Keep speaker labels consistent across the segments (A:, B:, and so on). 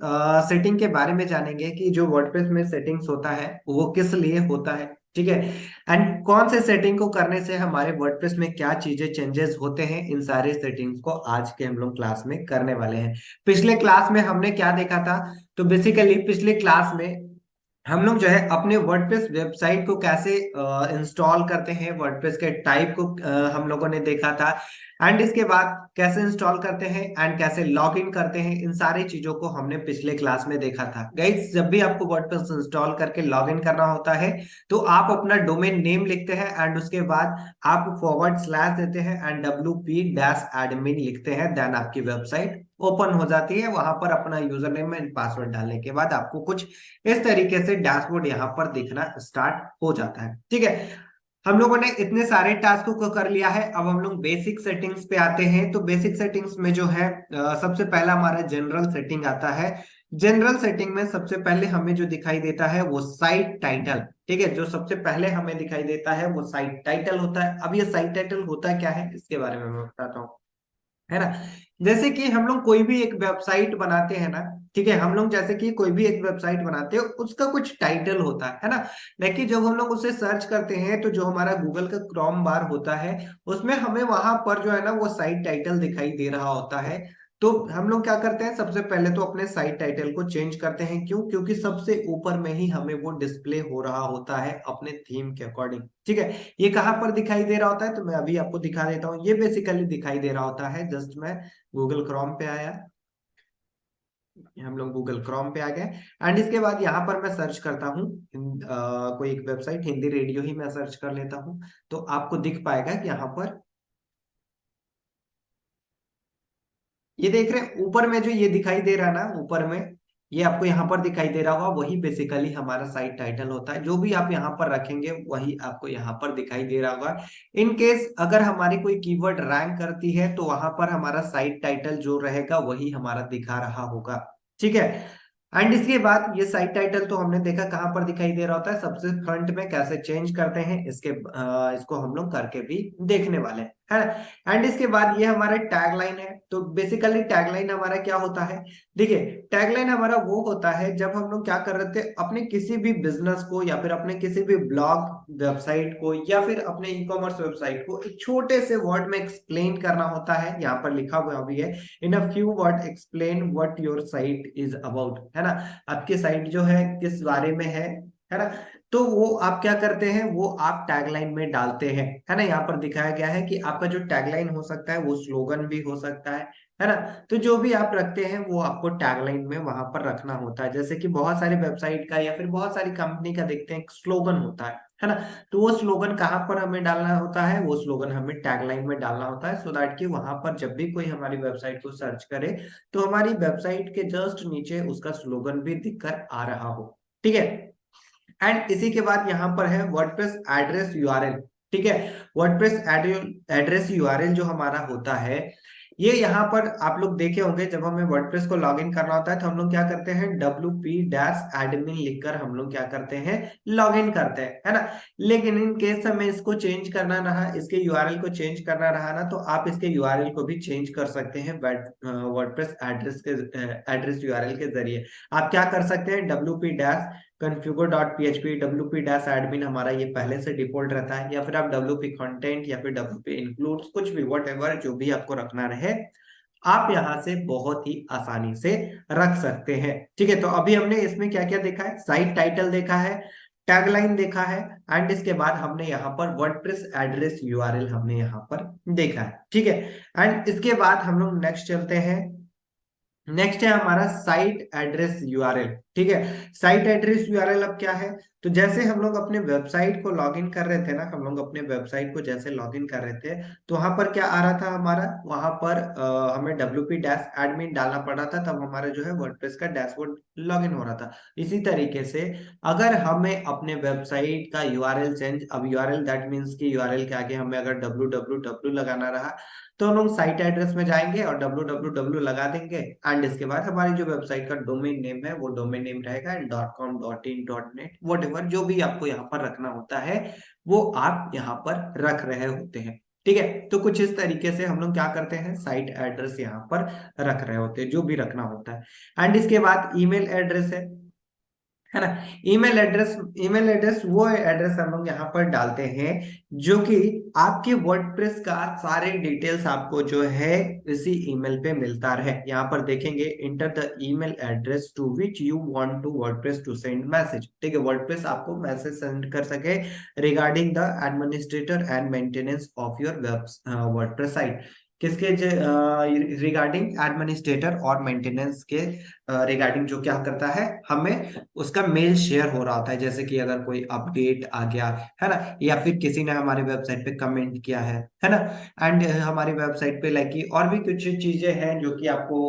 A: Setting के बारे में जानेंगे कि जो वर्डप्रेस में सेटिंग्स होता है वो किस लिए होता है, ठीक है। एंड कौन से सेटिंग को करने से हमारे वर्डप्रेस में क्या चीजें चेंजेस होते हैं, इन सारे सेटिंग्स को आज के हम लोग क्लास में करने वाले हैं। पिछले क्लास में हमने क्या देखा था, तो बेसिकली पिछले क्लास में हम लोग जो है अपने वर्डप्रेस वेबसाइट को कैसे इंस्टॉल करते हैं, वर्डप्रेस के टाइप को हम लोगों ने देखा था। एंड इसके बाद कैसे इंस्टॉल करते हैं एंड कैसे लॉग इन करते हैं, इन सारी चीजों को हमने पिछले क्लास में देखा था। गाइस, जब भी आपको वर्डप्रेस इंस्टॉल करके लॉग इन करना होता है तो आप अपना डोमेन नेम लिखते हैं एंड उसके बाद आप फॉरवर्ड स्लैश देते हैं एंड wp-admin लिखते हैं। देन आपकी वेबसाइट ओपन हो जाती है। वहां पर अपना यूजर नेम एंड पासवर्ड डालने के बाद आपको कुछ इस तरीके से डैशबोर्ड यहाँ पर दिखना स्टार्ट हो जाता है, ठीक है। हम लोगों ने इतने सारे टास्कों को कर लिया है। अब हम लोग बेसिक सेटिंग्स पे आते हैं। तो बेसिक सेटिंग्स में जो है सबसे पहला हमारा जनरल सेटिंग आता है। जनरल सेटिंग में सबसे पहले हमें जो दिखाई देता है वो साइट टाइटल, ठीक है। जो सबसे पहले हमें दिखाई देता है वो साइट टाइटल होता है। अब ये साइट टाइटल होता क्या है इसके बारे में मैं बताता हूँ, है ना। जैसे कि हम लोग कोई भी एक वेबसाइट बनाते हैं ना, ठीक है। हम लोग जैसे कि कोई भी एक वेबसाइट बनाते हैं, उसका कुछ टाइटल होता है ना। लेकिन जब हम लोग उसे सर्च करते हैं तो जो हमारा गूगल का क्रोम बार होता है उसमें हमें वहां पर जो है ना वो साइट टाइटल दिखाई दे रहा होता है। तो हम लोग क्या करते हैं, सबसे पहले तो अपने साइट टाइटल को चेंज करते हैं। क्यों? क्योंकि सबसे ऊपर में ही हमें वो डिस्प्ले हो रहा होता है अपने थीम के अकॉर्डिंग, ठीक है। ये कहाँ पर दिखाई दे रहा होता है, तो मैं अभी आपको दिखा देता हूँ। ये बेसिकली दिखाई दे रहा होता है, जस्ट मैं गूगल क्रोम पे आया, हम लोग गूगल क्रोम पे आ गए। एंड इसके बाद यहाँ पर मैं सर्च करता हूँ कोई एक वेबसाइट, हिंदी रेडियो ही मैं सर्च कर लेता हूँ। तो आपको दिख पाएगा कि यहाँ पर ये देख रहे हैं ऊपर में जो ये दिखाई दे रहा है ना, ऊपर में ये आपको यहाँ पर दिखाई दे रहा होगा, वही बेसिकली हमारा साइट टाइटल होता है। जो भी आप यहाँ पर रखेंगे वही आपको यहाँ पर दिखाई दे रहा होगा। इन केस अगर हमारी कोई कीवर्ड रैंक करती है तो वहां पर हमारा साइट टाइटल जो रहेगा वही हमारा दिखा रहा होगा, ठीक है। एंड इसके बाद ये साइट टाइटल तो हमने देखा कहाँ पर दिखाई दे रहा होता है, सबसे फ्रंट में कैसे चेंज करते हैं इसके इसको हम लोग करके भी देखने वाले हैं, है ना। एंड इसके बाद ये हमारा टैगलाइन है। तो बेसिकली टैगलाइन हमारा क्या होता है, देखिए टैगलाइन हमारा वो होता है जब हम लोग क्या कर रहे थे, अपने किसी भी बिजनेस को या फिर अपने किसी भी ब्लॉग वेबसाइट को या फिर अपने ई कॉमर्स वेबसाइट को एक छोटे से वर्ड में एक्सप्लेन करना होता है। यहाँ पर लिखा हुआ भी है, in a few word explain what your site is about, है ना। आपकी साइट जो है किस बारे में है ना। तो वो आप क्या करते हैं, वो आप टैगलाइन में डालते हैं, है ना। यहाँ पर दिखाया गया है कि आपका जो टैगलाइन हो सकता है वो स्लोगन भी हो सकता है ना। तो जो भी आप रखते हैं वो आपको टैगलाइन में वहां पर रखना होता है। जैसे कि बहुत सारे वेबसाइट का या फिर बहुत सारी कंपनी का देखते हैं स्लोगन होता है ना। तो वो स्लोगन कहाँ पर हमें डालना होता है, वो स्लोगन हमें टैगलाइन में डालना होता है, सो दैट कि वहां पर जब भी कोई हमारी वेबसाइट को सर्च करे तो हमारी वेबसाइट के जस्ट नीचे उसका स्लोगन भी दिखकर आ रहा हो, ठीक है। एंड इसी के बाद यहाँ पर है वर्डप्रेस एड्रेस यूआरएल, ठीक है। वर्डप्रेस एड्रेस यूआरएल जो हमारा होता है, ये यहाँ पर आप लोग देखे होंगे, जब हमें वर्डप्रेस को लॉगिन करना होता है तो हम लोग क्या करते हैं, wp-admin लिखकर हम लोग क्या करते हैं, लॉगिन करते हैं, है ना। लेकिन इन केस हमें इसको चेंज करना रहा, इसके यूआरएल को चेंज करना रहा ना, तो आप इसके यूआरएल को भी चेंज कर सकते हैं वर्डप्रेस एड्रेस यूआरएल के जरिए। आप क्या कर सकते हैं, wp-configure.php, wp-admin हमारा ये पहले से डिफॉल्ट रहता है, या फिर आप wp कंटेंट या फिर wp इंक्लूड्स, कुछ भी व्हाटएवर जो भी आपको रखना रहे, आप यहां से बहुत ही आसानी से रख सकते हैं, ठीक है। तो अभी हमने इसमें क्या क्या देखा है, साइट टाइटल देखा है, टैगलाइन देखा है, एंड इसके बाद हमने यहाँ पर वर्डप्रेस एड्रेस यूआरएल हमने यहाँ पर देखा है, ठीक है। एंड इसके बाद हम लोग नेक्स्ट चलते हैं। नेक्स्ट है हमारा साइट एड्रेस यूआरएल, ठीक है। साइट एड्रेस यूआरएल अब क्या है, तो जैसे हम लोग अपने वेबसाइट को लॉगिन कर रहे थे ना, हम लोग अपने वेबसाइट को जैसे लॉगिन कर रहे थे तो वहां पर क्या आ रहा था हमारा, वहां पर हमें wp-admin डालना पड़ रहा था, तब हमारा जो है वर्डप्रेस का डैशबोर्ड लॉगिन हो रहा था। इसी तरीके से अगर हमें अपने वेबसाइट का यूआरएल चेंज, अब यूआरएल दैट मीन्स कि यूआरएल के आगे हमें अगर www लगाना रहा तो हम लोग साइट एड्रेस में जाएंगे और www लगा देंगे। एंड इसके बाद हमारी जो वेबसाइट का डोमेन नेम है वो डोमेन नेम रहेगा and .com .in .net what जो भी आपको यहाँ पर रखना होता है वो आप यहाँ पर रख रहे होते हैं, ठीक है। तो कुछ इस तरीके से हम लोग क्या करते हैं, साइट एड्रेस यहाँ पर रख रहे होते हैं, जो भी रखना होता है। एंड इसके बाद ईमेल एड्रेस है ना। ईमेल एड्रेस वो एड्रेस हम लोग यहाँ पर डालते हैं जो कि आपके वर्डप्रेस का सारे डिटेल्स आपको जो है इसी ईमेल पे मिलता रहे। यहाँ पर देखेंगे, enter the email address to which you want to WordPress to send message. ठीक है, वर्डप्रेस आपको मैसेज सेंड कर सके regarding the administrator and maintenance of your web WordPress site. किसके रिगार्डिंग एडमिनिस्ट्रेटर और मेंटेनेंस के रिगार्डिंग जो क्या करता है, हमें उसका मेल शेयर हो रहा होता है। जैसे कि अगर कोई अपडेट आ गया है ना, या फिर किसी ने हमारे वेबसाइट पे कमेंट किया है ना। एंड हमारी वेबसाइट पे लाइक और भी कुछ चीजें हैं जो कि आपको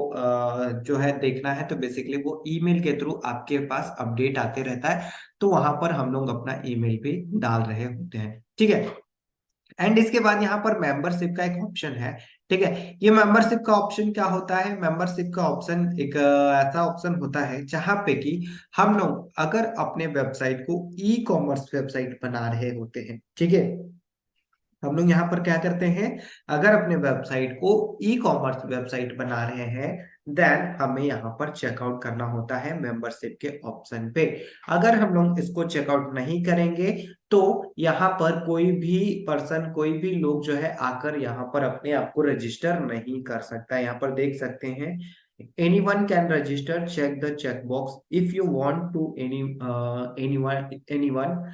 A: जो है देखना है, तो बेसिकली वो ईमेल के थ्रू आपके पास अपडेट आते रहता है। तो वहां पर हम लोग अपना ईमेल भी डाल रहे होते हैं। ठीक है। एंड इसके बाद यहाँ पर मेंबरशिप का एक ऑप्शन है। ठीक है, ये मेंबरशिप का ऑप्शन क्या होता है, मेंबरशिप का ऑप्शन एक ऐसा ऑप्शन होता है जहां पे कि हम लोग अगर अपने वेबसाइट को ई कॉमर्स वेबसाइट बना रहे होते हैं, ठीक है, हम लोग यहाँ पर क्या करते हैं, अगर अपने वेबसाइट को ई कॉमर्स वेबसाइट बना रहे हैं, देन हमें यहाँ पर चेकआउट करना होता है मेंबरशिप के ऑप्शन पे। अगर हम लोग इसको चेकआउट नहीं करेंगे तो यहाँ पर कोई भी पर्सन, कोई भी लोग जो है आकर यहाँ पर अपने आप को रजिस्टर नहीं कर सकता। यहाँ पर देख सकते हैं, anyone can register, check the checkbox if you want to anyone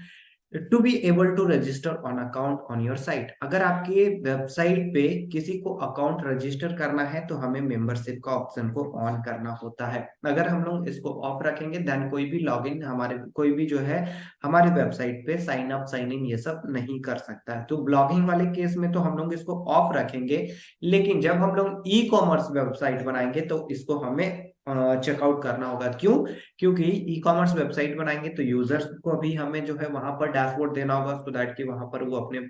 A: to be able to register on account on your site. अगर आपके वेबसाइट पे किसी को अकाउंट रजिस्टर करना है तो हमें मेंबरशिप का ऑप्शन को ऑन करना होता है। अगर हम लोग इसको ऑफ रखेंगे देन कोई भी लॉगिन, हमारे कोई भी जो है हमारे वेबसाइट पे साइन अप साइन इन ये सब नहीं कर सकता है। तो ब्लॉगिंग वाले केस में तो हम लोग इसको ऑफ रखेंगे, लेकिन जब हम लोग ई कॉमर्स वेबसाइट बनाएंगे तो इसको हमें चेकआउट करना होगा। क्यों? क्योंकि ई कॉमर्स वेबसाइट बनाएंगे तो यूजर्स को भी हमें जो है वहां पर डैशबोर्ड देना होगा, सो दैट कि वहां पर वो अपने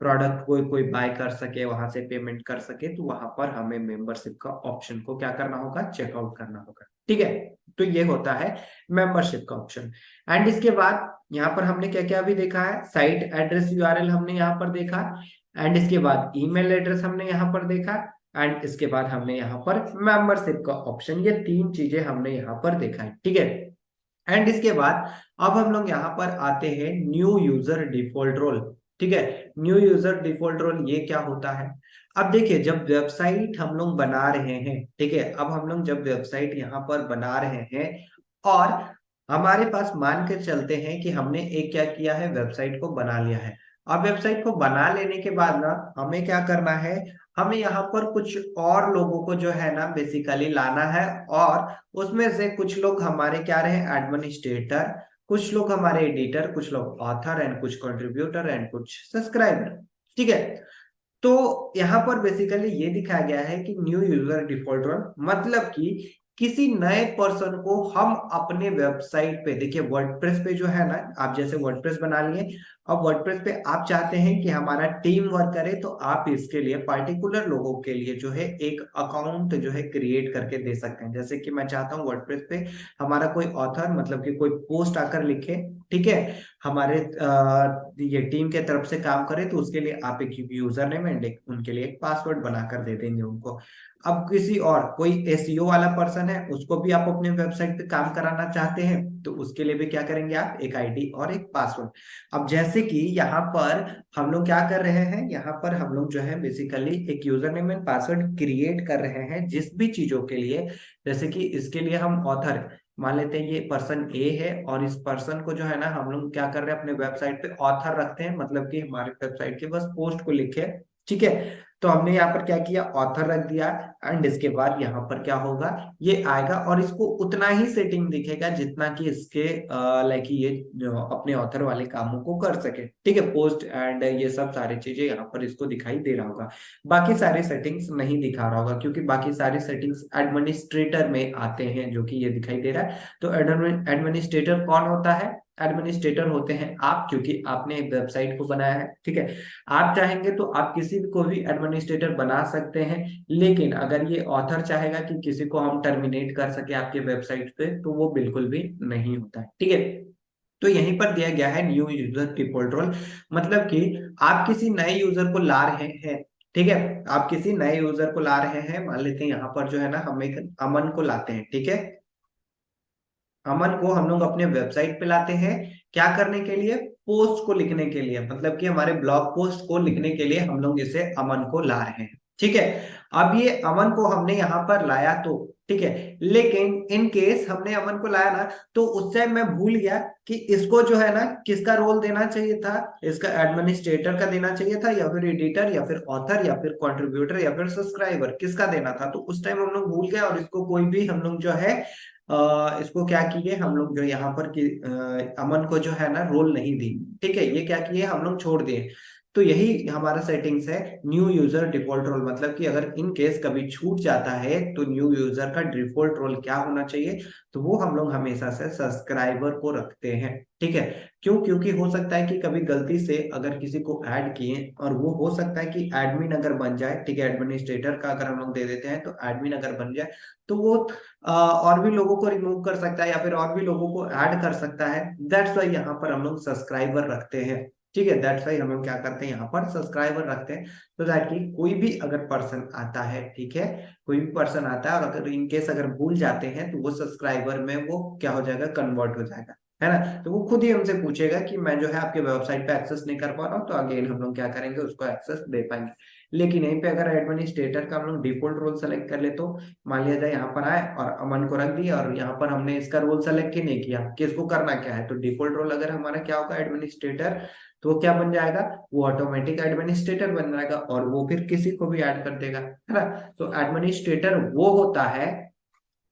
A: प्रोडक्ट को कोई बाय कर सके, वहां से पेमेंट कर सके। तो वहां पर हमें मेंबरशिप का ऑप्शन को क्या करना होगा, चेकआउट करना होगा। ठीक है, तो ये होता है मेंबरशिप का ऑप्शन। एंड इसके बाद यहाँ पर हमने क्या क्या अभी देखा है, साइट एड्रेस यूआरएल हमने यहाँ पर देखा, एंड इसके बाद ईमेल एड्रेस हमने यहाँ पर देखा, एंड इसके बाद हमने यहाँ पर मेंबरशिप का ऑप्शन, ये तीन चीजें हमने यहाँ पर देखा है। ठीक है। एंड इसके बाद अब हम लोग यहाँ पर आते हैं न्यू यूजर डिफॉल्ट रोल। ठीक है, न्यू यूजर डिफॉल्ट रोल ये क्या होता है। अब देखिए, जब वेबसाइट हम लोग बना रहे हैं, ठीक है, अब हम लोग जब वेबसाइट यहाँ पर बना रहे हैं और हमारे पास मान के चलते हैं कि हमने एक क्या किया है, वेबसाइट को बना लिया है। अब वेबसाइट को बना लेने के बाद ना हमें क्या करना है, हमें यहाँ पर कुछ और लोगों को जो है ना बेसिकली लाना है, और उसमें से कुछ लोग हमारे क्या रहे, एडमिनिस्ट्रेटर, कुछ लोग हमारे एडिटर, कुछ लोग ऑथर एंड कुछ कंट्रीब्यूटर एंड कुछ सब्सक्राइबर। ठीक है, तो यहाँ पर बेसिकली ये दिखाया गया है कि न्यू यूजर डिफॉल्ट रोल मतलब कि किसी नए पर्सन को हम अपने वेबसाइट पे, देखिए वर्डप्रेस पे जो है ना, आप जैसे वर्डप्रेस बना लिए, अब वर्डप्रेस पे आप चाहते हैं कि हमारा टीम वर्क करे, तो आप इसके लिए पर्टिकुलर लोगों के लिए जो है एक अकाउंट जो है क्रिएट करके दे सकते हैं। जैसे कि मैं चाहता हूँ वर्डप्रेस पे हमारा कोई ऑथर, मतलब कि कोई पोस्ट आकर लिखे, ठीक है, हमारे ये टीम के तरफ से काम करे, तो उसके लिए आप एक यूजर नेम एंड उनके लिए एक पासवर्ड बनाकर दे देंगे उनको। अब किसी और कोई एसईओ वाला पर्सन है, उसको भी आप अपने वेबसाइट पे काम कराना चाहते हैं, तो उसके लिए भी क्या करेंगे आप, एक आईडी और एक पासवर्ड। अब जैसे कि यहाँ पर हम लोग क्या कर रहे हैं, यहाँ पर हम लोग जो है बेसिकली एक user name and password create कर रहे हैं जिस भी चीजों के लिए। जैसे कि इसके लिए हम ऑथर मान लेते हैं, ये पर्सन ए है, और इस पर्सन को जो है ना हम लोग क्या कर रहे हैं, अपने वेबसाइट पे ऑथर रखते हैं, मतलब कि हमारे वेबसाइट के बस पोस्ट को लिखे। ठीक है, तो हमने यहाँ पर क्या किया, ऑथर रख दिया, एंड इसके बाद यहाँ पर क्या होगा, ये आएगा और इसको उतना ही सेटिंग दिखेगा जितना कि इसके लाइक ये अपने ऑथर वाले कामों को कर सके। ठीक है, पोस्ट एंड ये सब सारी चीजें यहाँ पर इसको दिखाई दे रहा होगा, बाकी सारी सेटिंग्स नहीं दिखा रहा होगा, क्योंकि बाकी सारी सेटिंग्स एडमिनिस्ट्रेटर में आते हैं, जो कि ये दिखाई दे रहा है। तो एडमिनिस्ट्रेटर कौन होता है, एडमिनिस्ट्रेटर होते हैं आप, क्योंकि आपने एक वेबसाइट को बनाया है। ठीक है, आप चाहेंगे तो आप किसी को भी एडमिनिस्ट्रेटर बना सकते हैं, लेकिन अगर ये ऑथर चाहेगा कि किसी को हम टर्मिनेट कर सके आपके वेबसाइट पे, तो वो बिल्कुल भी नहीं होता है। ठीक है, तो यहीं पर दिया गया है न्यू यूजर डिफॉल्ट रोल, मतलब कि आप किसी नए यूजर को ला रहे हैं ठीक है। आप किसी नए यूजर को ला रहे हैं, मान लेते हैं यहाँ पर जो है ना, हम एक अमन को लाते हैं, ठीक है। अमन को हम लोग अपने वेबसाइट पे लाते हैं, क्या करने के लिए? पोस्ट को लिखने के लिए, मतलब कि हमारे ब्लॉग पोस्ट को लिखने के लिए हम लोग इसे अमन को ला रहे हैं, ठीक है। अब ये अमन को हमने यहाँ पर लाया तो ठीक है, लेकिन इन केस हमने अमन को लाया ना, तो उससे मैं भूल गया कि इसको जो है ना किसका रोल देना चाहिए था, इसका एडमिनिस्ट्रेटर का देना चाहिए था, या फिर एडिटर, या फिर ऑथर, या फिर कंट्रीब्यूटर, या फिर सब्सक्राइबर, किसका देना था। तो उस टाइम हम लोग भूल गए और इसको कोई भी हम लोग जो है इसको क्या किए हम लोग, जो यहाँ पर कि अमन को जो है ना रोल नहीं दी, ठीक है। ये क्या किए हम लोग, छोड़ दिए। तो यही हमारा सेटिंग्स है, न्यू यूजर डिफॉल्ट रोल, मतलब कि अगर इन केस कभी छूट जाता है तो न्यू यूजर का डिफॉल्ट रोल क्या होना चाहिए, तो वो हम लोग हमेशा से सब्सक्राइबर को रखते हैं, ठीक है। क्यों? क्योंकि हो सकता है कि कभी गलती से अगर किसी को ऐड किए, और वो हो सकता है कि एडमिन अगर बन जाए, ठीक है, एडमिनिस्ट्रेटर का अगर हम लोग दे देते हैं तो एडमिन अगर बन जाए, तो वो और भी लोगों को रिमूव कर सकता है या फिर और भी लोगों को ऐड कर सकता है। दैट्स वाई यहाँ पर हम लोग सब्सक्राइबर रखते हैं, ठीक है। दैट्स वाई हम लोग क्या करते हैं, यहाँ पर सब्सक्राइबर रखते हैं, तो दैट कि कोई भी अगर पर्सन आता है, ठीक है, कोई भी पर्सन आता है और अगर इनकेस अगर भूल जाते हैं तो वो सब्सक्राइबर में वो क्या हो जाएगा, कन्वर्ट हो जाएगा, है ना। तो वो खुद ही हमसे पूछेगा कि मैं जो है आपके वेबसाइट पे एक्सेस नहीं कर पा रहा हूँ, तो अगेन हम लोग क्या करेंगे, उसको एक्सेस दे पाएंगे। लेकिन यहीं पे अगर एडमिनिस्ट्रेटर का हम लोग डिफॉल्ट रोल सेलेक्ट कर ले, तो मान लिया जाए यहाँ पर आए और अमन को रख दिया, और यहाँ पर हमने इसका रोल सेलेक्ट ही नहीं किया कि इसको करना क्या है, तो डिफॉल्ट रोल अगर हमारा क्या होगा, एडमिनिस्ट्रेटर, तो वो क्या बन जाएगा, वो ऑटोमेटिक एडमिनिस्ट्रेटर बन जाएगा और वो फिर किसी को भी ऐड कर देगा, है ना। तो एडमिनिस्ट्रेटर वो होता है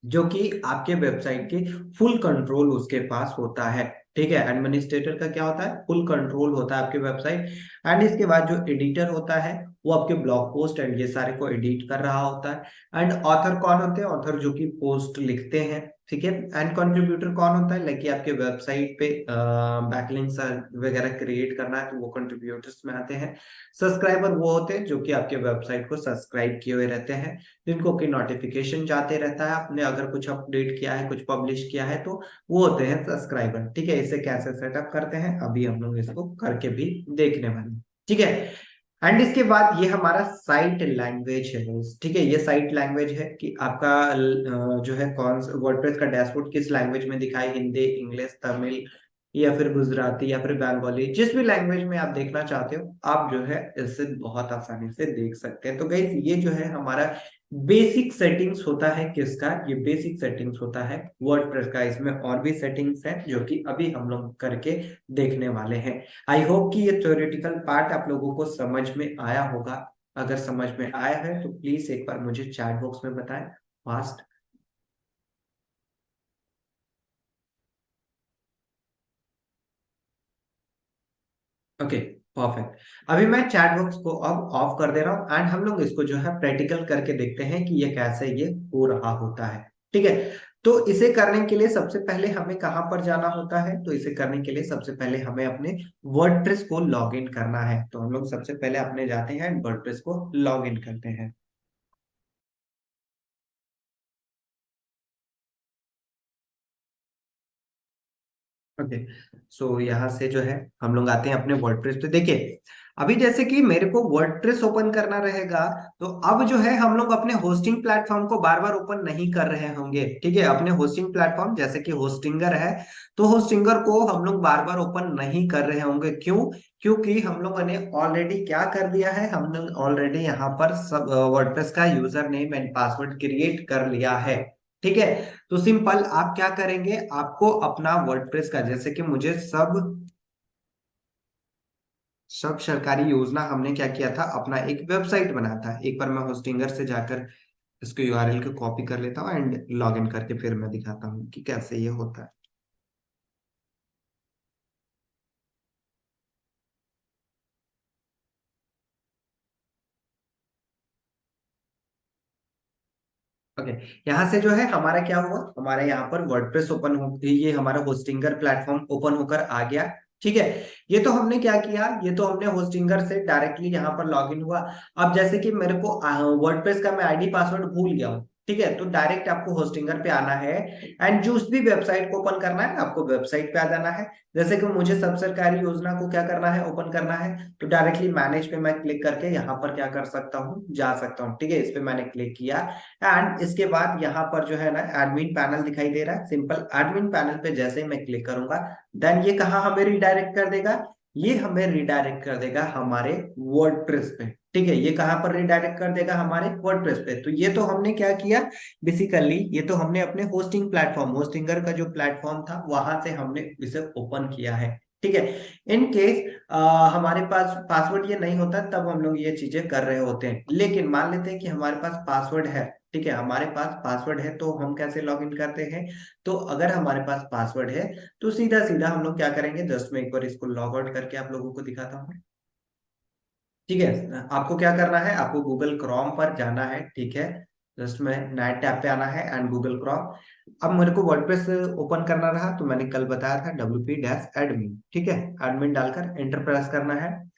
A: जो कि आपके वेबसाइट की फुल कंट्रोल उसके पास होता है, ठीक है। एडमिनिस्ट्रेटर का क्या होता है, फुल कंट्रोल होता है आपके वेबसाइट। एंड इसके बाद जो एडिटर होता है, वो आपके ब्लॉग पोस्ट एंड ये सारे को एडिट कर रहा होता है। एंड ऑथर कौन होते हैं, ऑथर जो कि पोस्ट लिखते हैं, ठीक है। एंड कंट्रीब्यूटर कौन होता है, लाइक आपके वेबसाइट पे बैकलिंक्स वगैरह क्रिएट करना है, तो वो कंट्रीब्यूटर्स में आते हैं। सब्सक्राइबर वो होते हैं जो कि आपके वेबसाइट को सब्सक्राइब किए हुए रहते हैं, जिनको की नोटिफिकेशन जाते रहता है, आपने अगर कुछ अपडेट किया है, कुछ पब्लिश किया है, तो वो होते हैं सब्सक्राइबर, ठीक है। इसे कैसे सेटअप करते हैं अभी हम लोग इसको करके भी देखने वाले हैं, ठीक है। एंड इसके बाद ये हमारा साइट लैंग्वेज है, ठीक है। ये साइट लैंग्वेज है कि आपका जो है कौन सा वर्डप्रेस का डैशबोर्ड किस लैंग्वेज में दिखाए, हिंदी, इंग्लिश, तमिल, या फिर गुजराती, या फिर बंगाली, जिस भी लैंग्वेज में आप देखना चाहते हो, आप जो है इससे बहुत आसानी से देख सकते हैं। तो गाइस ये जो है हमारा बेसिक सेटिंग्स होता है, किसका? ये बेसिक सेटिंग्स होता है वर्डप्रेस का। इसमें और भी सेटिंग्स हैं जो कि अभी हम लोग करके देखने वाले हैं। आई होप कि ये थ्योरेटिकल पार्ट आप लोगों को समझ में आया होगा। अगर समझ में आया है तो प्लीज एक बार मुझे चैट बॉक्स में बताएं फास्ट। Okay, perfect. अभी मैं चैट बॉक्स को अब ऑफ कर दे रहा हूँ एंड हम लोग इसको जो है प्रैक्टिकल करके देखते हैं कि ये कैसे ये हो रहा होता है, ठीक है। तो इसे करने के लिए सबसे पहले हमें कहां पर जाना होता है, तो इसे करने के लिए सबसे पहले हमें अपने वर्डप्रेस को लॉग इन करना है। तो हम लोग सबसे पहले अपने जाते हैं वर्डप्रेस को लॉग इन करते हैं। ओके, सो यहाँ से जो है हम लोग आते हैं अपने वर्डप्रेस पे। देखिए, अभी जैसे कि मेरे को वर्डप्रेस ओपन करना रहेगा, तो अब जो है हम लोग अपने होस्टिंग प्लेटफॉर्म को बार बार ओपन नहीं कर रहे होंगे, ठीक है। अपने होस्टिंग प्लेटफॉर्म जैसे कि होस्टिंगर है, तो होस्टिंगर को हम लोग बार बार ओपन नहीं कर रहे होंगे। क्यों? क्योंकि हम लोगों ने ऑलरेडी क्या कर दिया है, हम लोग ऑलरेडी यहाँ पर सब वर्डप्रेस का user name and password create कर लिया है, ठीक है। तो सिंपल आप क्या करेंगे, आपको अपना वर्डप्रेस का, जैसे कि मुझे सब सब सरकारी योजना, हमने क्या किया था, अपना एक वेबसाइट बनाया था। एक बार मैं होस्टिंगर से जाकर इसको यूआरएल को कॉपी कर लेता हूँ एंड लॉग इन करके फिर मैं दिखाता हूँ कि कैसे ये होता है। ओके, यहाँ से जो है हमारा क्या हुआ, हमारे यहाँ पर वर्डप्रेस ओपन हो, ये हमारा होस्टिंगर प्लेटफॉर्म ओपन होकर आ गया, ठीक है। ये तो हमने क्या किया, ये तो हमने होस्टिंगर से डायरेक्टली यहाँ पर लॉगिन हुआ। अब जैसे कि मेरे को वर्डप्रेस का मैं आईडी पासवर्ड भूल गया हूँ, ठीक है, तो डायरेक्ट आपको होस्टिंगर पे आना है एंड जो उस भी वेबसाइट को ओपन करना है, आपको वेबसाइट पे आ जाना है। जैसे कि मुझे सब सरकारी योजना को क्या करना है, ओपन करना है, तो डायरेक्टली मैनेज पे मैं क्लिक करके यहाँ पर क्या कर सकता हूँ, जा सकता हूँ। ठीक है, इस पे मैंने क्लिक किया एंड इसके बाद यहाँ पर जो है ना एडमिन पैनल दिखाई दे रहा है। सिंपल एडमिन पैनल पे जैसे ही मैं क्लिक करूंगा, देन ये कहाँ हमें रिडायरेक्ट कर देगा, ये हमें रिडायरेक्ट कर देगा हमारे वर्डप्रेस पे। ठीक है, ये कहां पर रिडायरेक्ट कर देगा, हमारे वर्डप्रेस पे। तो ये तो हमने क्या किया, बेसिकली ये तो हमने अपने होस्टिंग प्लेटफॉर्म, होस्टिंगर का जो प्लेटफॉर्म था वहां से हमने इसे ओपन किया है। ठीक है, इन केस हमारे पास पासवर्ड ये नहीं होता तब हम लोग ये चीजें कर रहे होते हैं। लेकिन मान लेते हैं कि हमारे पास पासवर्ड है, ठीक है, हमारे पास पासवर्ड है, तो हम कैसे लॉग इन करते हैं। तो अगर हमारे पास पासवर्ड है तो सीधा सीधा हम लोग क्या करेंगे, जस्ट मैं एक बार इसको लॉग आउट करके आप लोगों को दिखाता हूँ। ठीक है, आपको क्या करना है, आपको गूगल क्रोम पर जाना है। ठीक है, जस्ट में नए टैब पे आना है एंड गूगल क्रोम। अब मेरे को वर्डप्रेस ओपन करना रहा तो मैंने कल बताया था wp-admin। ठीक है, एडमिन डालकर एंटर प्रेस करना है।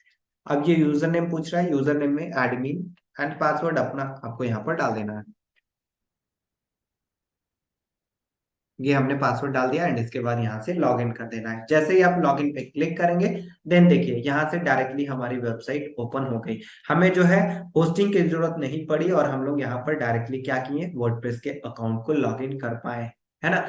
A: अब ये यूजर नेम पूछ रहा है, यूजर नेम में एडमिन एंड पासवर्ड अपना आपको यहाँ पर डाल देना है। ये हमने पासवर्ड डाल दिया एंड इसके बाद यहाँ से लॉग इन कर देना है। जैसे ही आप लॉग इन पे क्लिक करेंगे, देन देखिए यहाँ से डायरेक्टली हमारी वेबसाइट ओपन हो गई। हमें जो है होस्टिंग की जरूरत नहीं पड़ी और हम लोग यहाँ पर डायरेक्टली क्या किए, वर्डप्रेस के अकाउंट को लॉग इन कर पाए, है ना।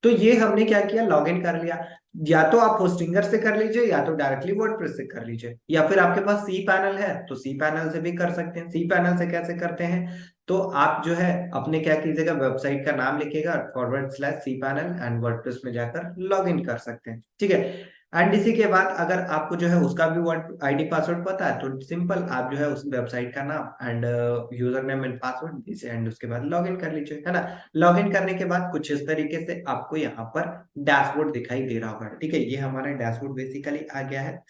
A: तो ये हमने क्या किया, लॉग इन कर लिया। या तो आप होस्टिंगर से कर लीजिए या तो डायरेक्टली वर्डप्रेस से कर लीजिए, या फिर आपके पास सी पैनल है तो सी पैनल से भी कर सकते हैं। सी पैनल से कैसे करते हैं, तो आप जो है अपने क्या कीजिएगा, वेबसाइट का नाम लिखिएगा /cpanel एंड वर्डप्रेस में जाकर लॉग इन कर सकते हैं। ठीक है, एंड इसी के बाद अगर आपको जो है उसका भी वर्ड आईडी पासवर्ड पता है तो सिंपल आप जो है उस वेबसाइट का नाम and user name and password इसे एंड उसके बाद लॉग इन कर लीजिए, है ना। लॉग इन करने के बाद कुछ इस तरीके से आपको यहाँ पर डैशबोर्ड दिखाई दे रहा होगा। ठीक है, ये हमारा डैशबोर्ड बेसिकली आ गया है।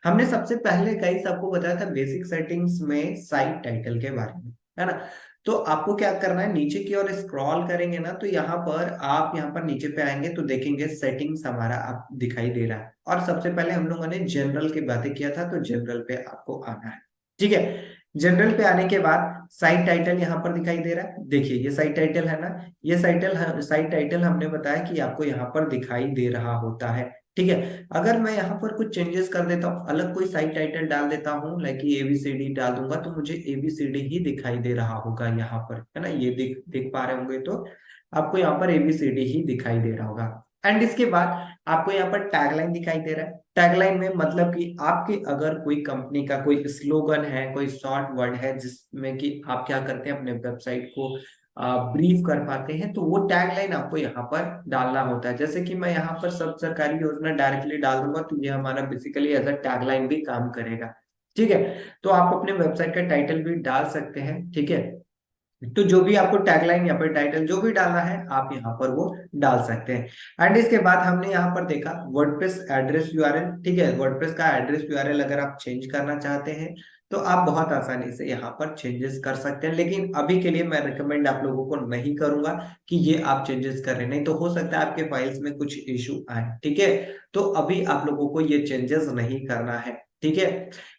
A: हमने सबसे पहले कई सबको बताया था बेसिक सेटिंग्स में साइट टाइटल के बारे में, है ना। तो आपको क्या करना है, नीचे की ओर स्क्रॉल करेंगे ना तो यहाँ पर आप यहाँ पर नीचे पे आएंगे तो देखेंगे सेटिंग्स हमारा आप दिखाई दे रहा है। और सबसे पहले हम लोगों ने जनरल की बातें किया था, तो जनरल पे आपको आना है। ठीक है, जनरल पे आने के बाद साइट टाइटल यहाँ पर दिखाई दे रहा है। देखिए ये साइट टाइटल है ना, ये साइट टाइटल हमने बताया कि आपको यहाँ पर दिखाई दे रहा होता है। ठीक है, अगर मैं यहाँ पर कुछ चेंजेस कर देता हूँ, अलग कोई साइट टाइटल डाल देता हूँ, लाइक ABCD डाल दूंगा, तो मुझे ABCD ही दिखाई दे रहा होगा यहाँ पर, है ना। ये देख देख पा रहे होंगे तो आपको यहाँ पर ABCD ही दिखाई दे रहा होगा। एंड इसके बाद आपको यहाँ पर टैगलाइन दिखाई दे रहा है। टैगलाइन में मतलब कि आपके अगर कोई कंपनी का कोई स्लोगन है, कोई शॉर्ट वर्ड है जिसमें कि आप क्या करते हैं, अपने वेबसाइट को ब्रीफ कर पाते हैं, तो वो टैगलाइन आपको यहाँ पर डालना होता है। जैसे कि मैं यहाँ पर सब सरकारी योजना डायरेक्टली डाल दूंगा तो ये हमारा बेसिकली एज अ टैगलाइन भी काम करेगा। ठीक है, तो आप अपने वेबसाइट का टाइटल भी डाल सकते हैं। ठीक है, तो जो भी आपको टैगलाइन या फिर टाइटल जो भी डालना है आप यहाँ पर वो डाल सकते हैं। एंड इसके बाद हमने यहाँ पर देखा वर्डप्रेस एड्रेस यूआरएल। ठीक है, वर्डप्रेस का एड्रेस यूआरएल अगर आप चेंज करना चाहते हैं तो आप बहुत आसानी से यहाँ पर चेंजेस कर सकते हैं। लेकिन अभी के लिए मैं रिकमेंड आप लोगों को नहीं करूंगा कि ये आप चेंजेस करें, नहीं तो हो सकता है आपके फाइल्स में कुछ इशू आए। ठीक है, तो अभी आप लोगों को ये चेंजेस नहीं करना है। ठीक है,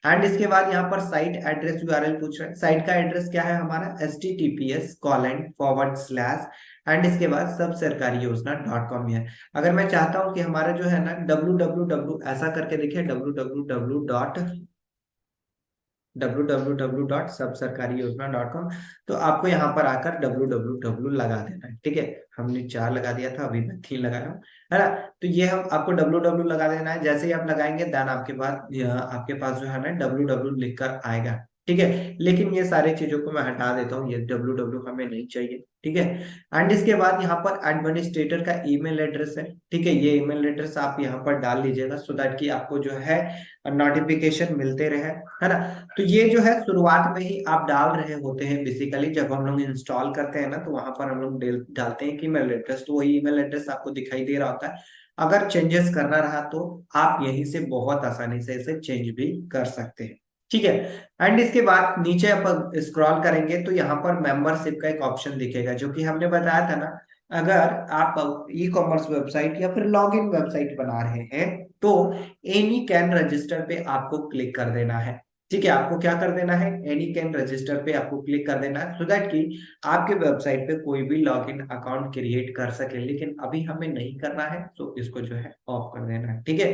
A: एंड इसके बाद यहाँ पर साइट एड्रेस यूआरएल पूछ रहा है। साइट का एड्रेस क्या है हमारा, https:// एंड इसके बाद सब सरकारी योजना .com है। अगर मैं चाहता हूं कि हमारा जो है ना www ऐसा करके देखिए, www.सबसरकारीयोजना.com, तो आपको यहाँ पर आकर www लगा देना है। ठीक है, हमने 4 लगा दिया था, अभी मैं 3 लगाया हूँ, है ना। तो ये हम आपको www लगा देना है। जैसे ही आप लगाएंगे देन आपके पास जो है ना www लिखकर आएगा। ठीक है, लेकिन ये सारी चीजों को मैं हटा देता हूँ, ये www हमें नहीं चाहिए। ठीक है, एंड इसके बाद यहाँ पर एडमिनिस्ट्रेटर का ईमेल एड्रेस है। ठीक है, ये ईमेल एड्रेस आप यहाँ पर डाल लीजिएगा सो दैट कि आपको जो है नोटिफिकेशन मिलते रहे, है ना। तो ये जो है शुरुआत में ही आप डाल रहे होते हैं। बेसिकली जब हम लोग इंस्टॉल करते हैं ना तो वहां पर हम लोग डालते हैं कि ईमेल एड्रेस, तो वही ईमेल एड्रेस आपको दिखाई दे रहा होता है। अगर चेंजेस करना रहा तो आप यहीं से बहुत आसानी से इसे चेंज भी कर सकते हैं। ठीक है, एंड इसके बाद नीचे आप स्क्रॉल करेंगे तो यहाँ पर मेंबरशिप का एक ऑप्शन दिखेगा, जो कि हमने बताया था ना, अगर आप ई कॉमर्स वेबसाइट या फिर लॉग इन वेबसाइट बना रहे हैं तो एनी कैन रजिस्टर पे आपको क्लिक कर देना है। ठीक है, आपको क्या कर देना है, एनी कैन रजिस्टर पे आपको क्लिक कर देना है, सो दैट कि आपके वेबसाइट पे कोई भी लॉगिन अकाउंट क्रिएट कर सके। लेकिन अभी हमें नहीं करना है, तो इसको जो है ऑफ कर देना है। ठीक है,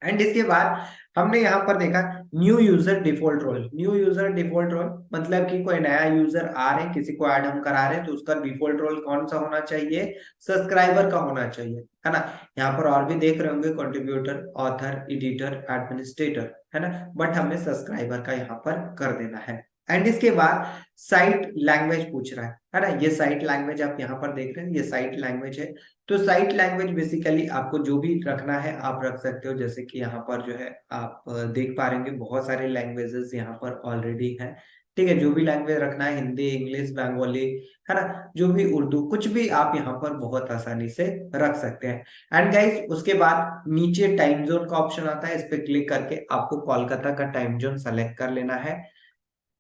A: एंड इसके बाद हमने यहाँ पर देखा new user default role. New user default role मतलब कि कोई नया यूजर आ रहे हैं, किसी को ऐड हम करा रहे हैं, तो उसका डिफॉल्ट रोल कौन सा होना चाहिए, सब्सक्राइबर का होना चाहिए, है ना। यहाँ पर और भी देख रहे होंगे, कंट्रीब्यूटर, ऑथर, एडिटर, एडमिनिस्ट्रेटर, है ना, बट हमें सब्सक्राइबर का यहाँ पर कर देना है। एंड इसके बाद साइट लैंग्वेज पूछ रहा है ना। ये साइट लैंग्वेज आप यहाँ पर देख रहे हैं, ये साइट लैंग्वेज है। तो साइट लैंग्वेज बेसिकली आपको जो भी रखना है आप रख सकते हो। जैसे कि यहाँ पर जो है आप देख पा रहे हैं बहुत सारे लैंग्वेजेस यहाँ पर ऑलरेडी हैं। ठीक है, जो भी लैंग्वेज रखना है, हिंदी, इंग्लिश, बंगाली, है ना, जो भी उर्दू, कुछ भी आप यहाँ पर बहुत आसानी से रख सकते हैं। एंड गाइस उसके बाद नीचे टाइम जोन का ऑप्शन आता है, इस पे क्लिक करके आपको कोलकाता का टाइम जोन सेलेक्ट कर लेना है।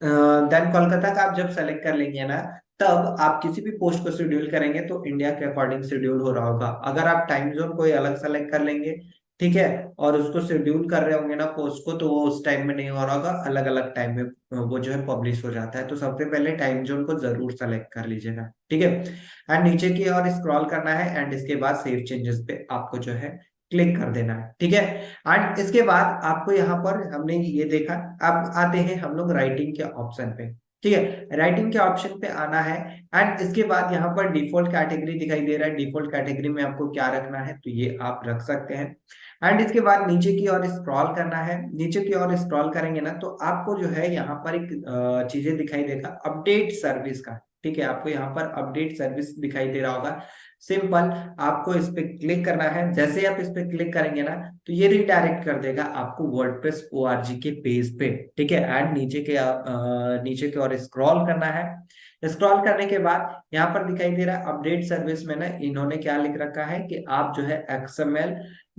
A: देन कोलकाता का आप जब सेलेक्ट कर लेंगे ना, तब आप किसी भी पोस्ट को शेड्यूल करेंगे तो इंडिया के अकॉर्डिंग शेड्यूल हो रहा होगा। अगर आप टाइम जोन कोई अलग सेलेक्ट कर लेंगे, ठीक है, और उसको शेड्यूल कर रहे होंगे ना पोस्ट को, तो वो उस टाइम में नहीं हो रहा होगा, अलग अलग टाइम में वो जो है पब्लिश हो जाता है। तो सबसे पहले टाइम जोन को जरूर सेलेक्ट कर लीजिएगा। ठीक है, एंड नीचे की ओर स्क्रॉल करना है, एंड इसके बाद सेव चेंजेस पे आपको जो है क्लिक कर देना है। ठीक है, एंड इसके बाद आपको यहाँ पर हमने ये देखा, अब आते हैं हम लोग राइटिंग के ऑप्शन पे। ठीक है, राइटिंग के ऑप्शन पे आना है, एंड इसके बाद यहाँ पर डिफॉल्ट कैटेगरी दिखाई दे रहा है। डिफॉल्ट कैटेगरी में आपको क्या रखना है, तो ये आप रख सकते हैं। एंड इसके बाद नीचे की ओर स्क्रॉल करना है। नीचे की ओर स्क्रॉल करेंगे ना, तो आपको जो है यहाँ पर एक चीजें दिखाई देगा, अपडेट सर्विस का। ठीक है, आपको यहाँ पर अपडेट सर्विस दिखाई दे रहा होगा। सिंपल, आपको इस पे क्लिक करना है। जैसे आप इस पे क्लिक करेंगे ना, तो ये रिडायरेक्ट कर देगा आपको वर्डप्रेस ओआरजी के पेज पे। ठीक है, एंड नीचे की ओर स्क्रॉल करना है। स्क्रॉल करने के बाद यहाँ पर दिखाई दे रहा है अपडेट सर्विस में ना, इन्होंने क्या लिख रखा है कि आप जो है XML